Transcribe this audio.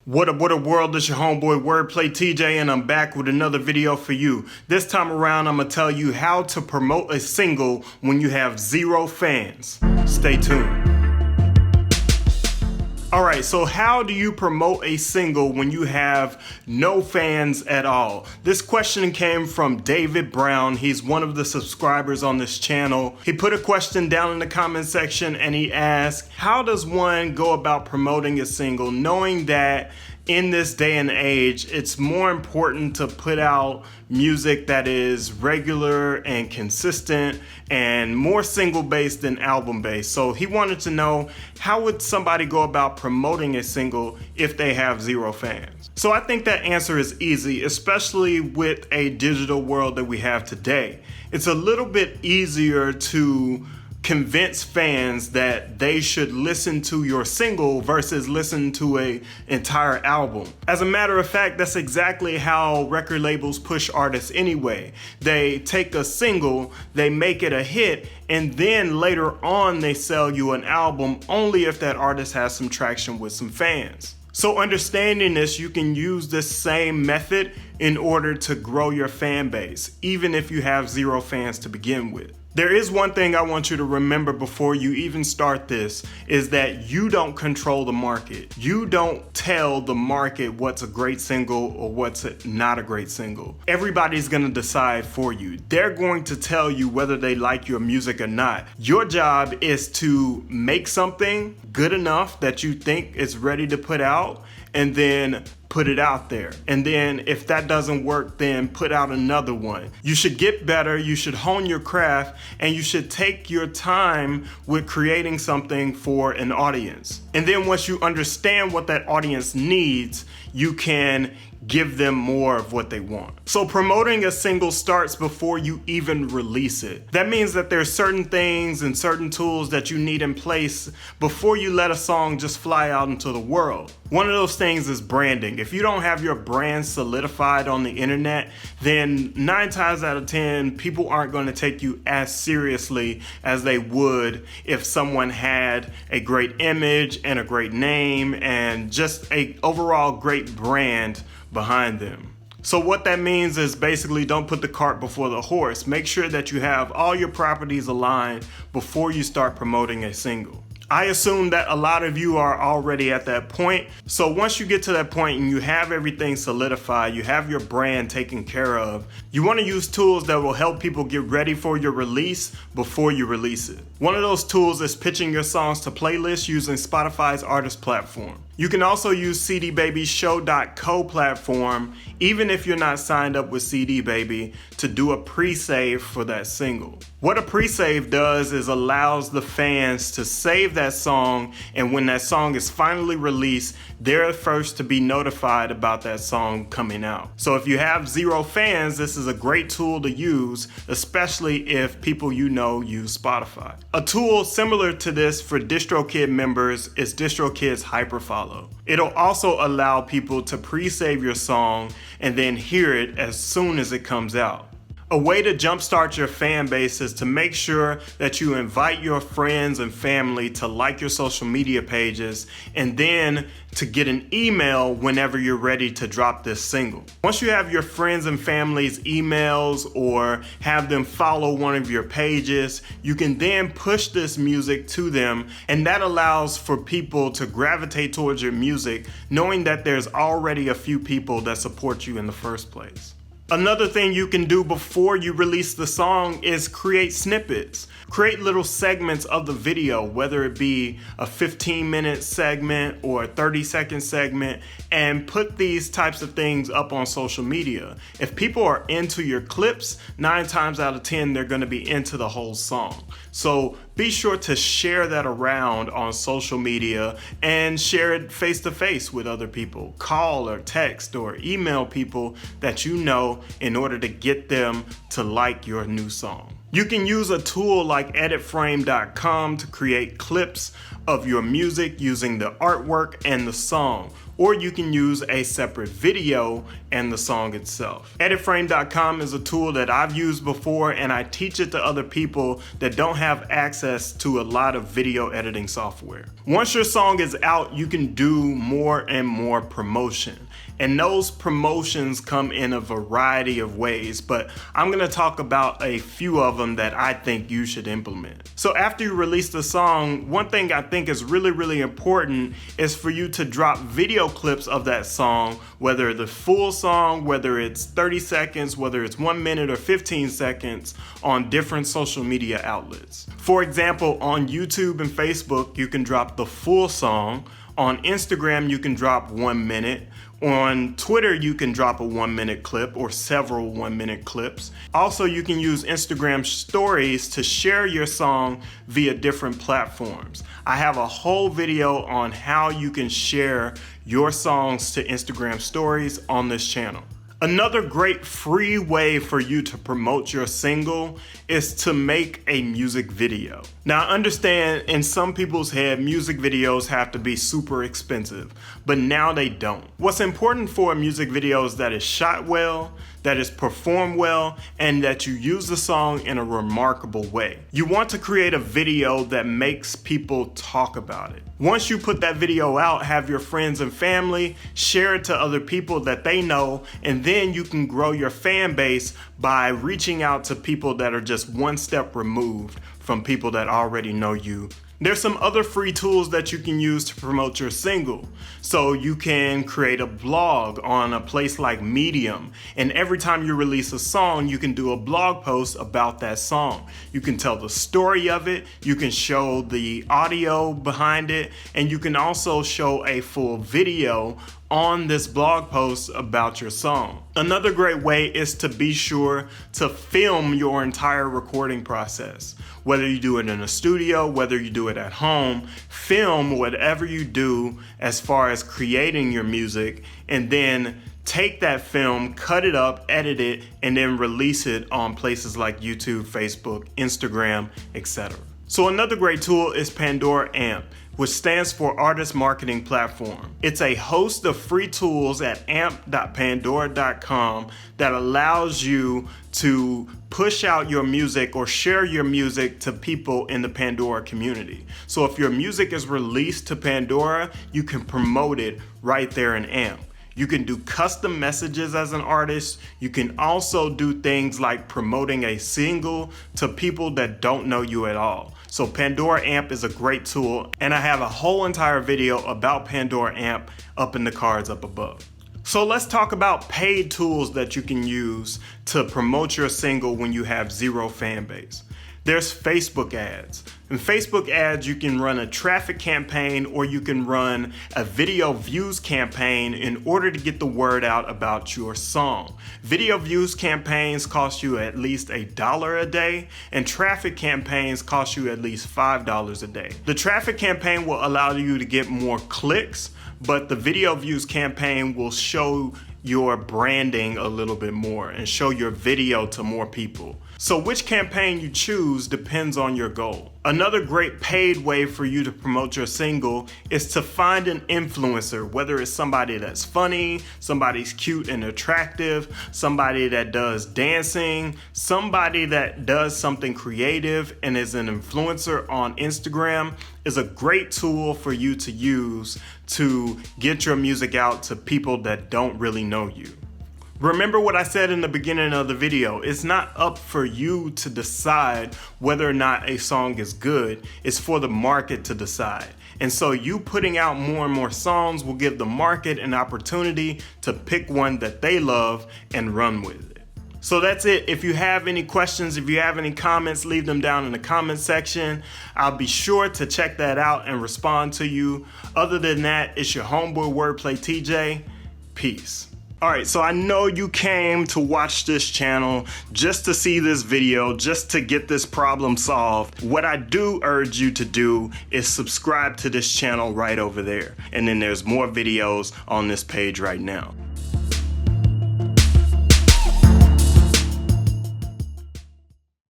What up world, it's your homeboy WordPlay TJ and I'm back with another video for you. This time around I'm gonna tell you how to promote a single when you have 0 fans. Stay tuned. Alright, so how do you promote a single when you have no fans at all? This question came from David Brown. He's one of the subscribers on this channel. He put a question down in the comment section and he asked, how does one go about promoting a single knowing that in this day and age, it's more important to put out music that is regular and consistent and more single based than album based. So he wanted to know, how would somebody go about promoting a single if they have 0 fans? So I think that answer is easy, especially with a digital world that we have today. It's a little bit easier to convince fans that they should listen to your single versus listen to an entire album. As a matter of fact, that's exactly how record labels push artists anyway. They take a single, they make it a hit, and then later on they sell you an album only if that artist has some traction with some fans. So understanding this, you can use this same method in order to grow your fan base, even if you have 0 fans to begin with. There is one thing I want you to remember before you even start this, is that you don't control the market. You don't tell the market what's a great single or what's not a great single. Everybody's gonna decide for you. They're going to tell you whether they like your music or not. Your job is to make something good enough that you think is ready to put out, and then put it out there. And then if that doesn't work, then put out another one. You should get better, you should hone your craft, and you should take your time with creating something for an audience. And then once you understand what that audience needs, you can give them more of what they want. So promoting a single starts before you even release it. That means that there's certain things and certain tools that you need in place before you let a song just fly out into the world. One of those things is branding. If you don't have your brand solidified on the internet, then 9 times out of 10, people aren't going to take you as seriously as they would if someone had a great image and a great name and just an overall great brand behind them. So what that means is basically don't put the cart before the horse. Make sure that you have all your properties aligned before you start promoting a single. I assume that a lot of you are already at that point. So once you get to that point and you have everything solidified, you have your brand taken care of, you want to use tools that will help people get ready for your release before you release it. One of those tools is pitching your songs to playlists using Spotify's artist platform. You can also use CD Baby's Show.co platform, even if you're not signed up with CD Baby, to do a pre-save for that single. What a pre-save does is allows the fans to save that song, and when that song is finally released, they're first to be notified about that song coming out. So if you have 0 fans, this is a great tool to use, especially if people you know use Spotify. A tool similar to this for DistroKid members is DistroKid's Hyperfollow. It'll also allow people to pre-save your song and then hear it as soon as it comes out. A way to jumpstart your fan base is to make sure that you invite your friends and family to like your social media pages and then to get an email whenever you're ready to drop this single. Once you have your friends and family's emails or have them follow one of your pages, you can then push this music to them, and that allows for people to gravitate towards your music knowing that there's already a few people that support you in the first place. Another thing you can do before you release the song is create snippets. Create little segments of the video, whether it be a 15-minute segment or a 30-second segment, and put these types of things up on social media. If people are into your clips, 9 times out of 10, they're going to be into the whole song. So be sure to share that around on social media and share it face-to-face with other people. Call or text or email people that you know in order to get them to like your new song. You can use a tool like editframe.com to create clips of your music using the artwork and the song. or you can use a separate video and the song itself. Editframe.com is a tool that I've used before, and I teach it to other people that don't have access to a lot of video editing software. Once your song is out, you can do more and more promotion. And those promotions come in a variety of ways, but I'm gonna talk about a few of them that I think you should implement. So after you release the song, one thing I think is really important is for you to drop video clips of that song, whether the full song, whether it's 30 seconds, whether it's 1 minute or 15 seconds, on different social media outlets. For example, on YouTube and Facebook, you can drop the full song. On Instagram, you can drop 1 minute. On Twitter, you can drop a 1 minute clip or several 1 minute clips. Also, you can use Instagram stories to share your song via different platforms. I have a whole video on how you can share your songs to Instagram stories on this channel. Another great free way for you to promote your single is to make a music video. Now, I understand in some people's head, music videos have to be super expensive, but now they don't. What's important for a music video is that it's shot well, that is performed well, and that you use the song in a remarkable way. You want to create a video that makes people talk about it. Once you put that video out, have your friends and family share it to other people that they know, and then you can grow your fan base by reaching out to people that are just one step removed from people that already know you. There's some other free tools that you can use to promote your single. So you can create a blog on a place like Medium, and every time you release a song, you can do a blog post about that song. You can tell the story of it, you can show the audio behind it, and you can also show a full video on this blog post about your song. Another great way is to be sure to film your entire recording process. Whether you do it in a studio, whether you do it at home, film whatever you do as far as creating your music, and then take that film, cut it up, edit it, and then release it on places like YouTube, Facebook, Instagram, etc. So another great tool is Pandora AMP, which stands for Artist Marketing Platform. It's a host of free tools at amp.pandora.com that allows you to push out your music or share your music to people in the Pandora community. So if your music is released to Pandora, you can promote it right there in AMP. You can do custom messages as an artist. You can also do things like promoting a single to people that don't know you at all. So Pandora AMP is a great tool, and I have a whole entire video about Pandora AMP up in the cards up above. So let's talk about paid tools that you can use to promote your single when you have zero fan base. There's Facebook ads. In Facebook ads, you can run a traffic campaign or you can run a video views campaign in order to get the word out about your song. Video views campaigns cost you at least $1 a day, and traffic campaigns cost you at least $5 a day. The traffic campaign will allow you to get more clicks, but the video views campaign will show your branding a little bit more and show your video to more people. So which campaign you choose depends on your goal. Another great paid way for you to promote your single is to find an influencer, whether it's somebody that's funny, somebody's cute and attractive, somebody that does dancing, somebody that does something creative and is an influencer on Instagram is a great tool for you to use to get your music out to people that don't really know you. Remember what I said in the beginning of the video, it's not up for you to decide whether or not a song is good, it's for the market to decide. And so you putting out more and more songs will give the market an opportunity to pick one that they love and run with it. So that's it. If you have any questions, if you have any comments, leave them down in the comment section. I'll be sure to check that out and respond to you. Other than that, it's your homeboy WordPlay TJ. Peace. Alright, so I know you came to watch this channel just to see this video, just to get this problem solved. What I do urge you to do is subscribe to this channel right over there. And then there's more videos on this page right now.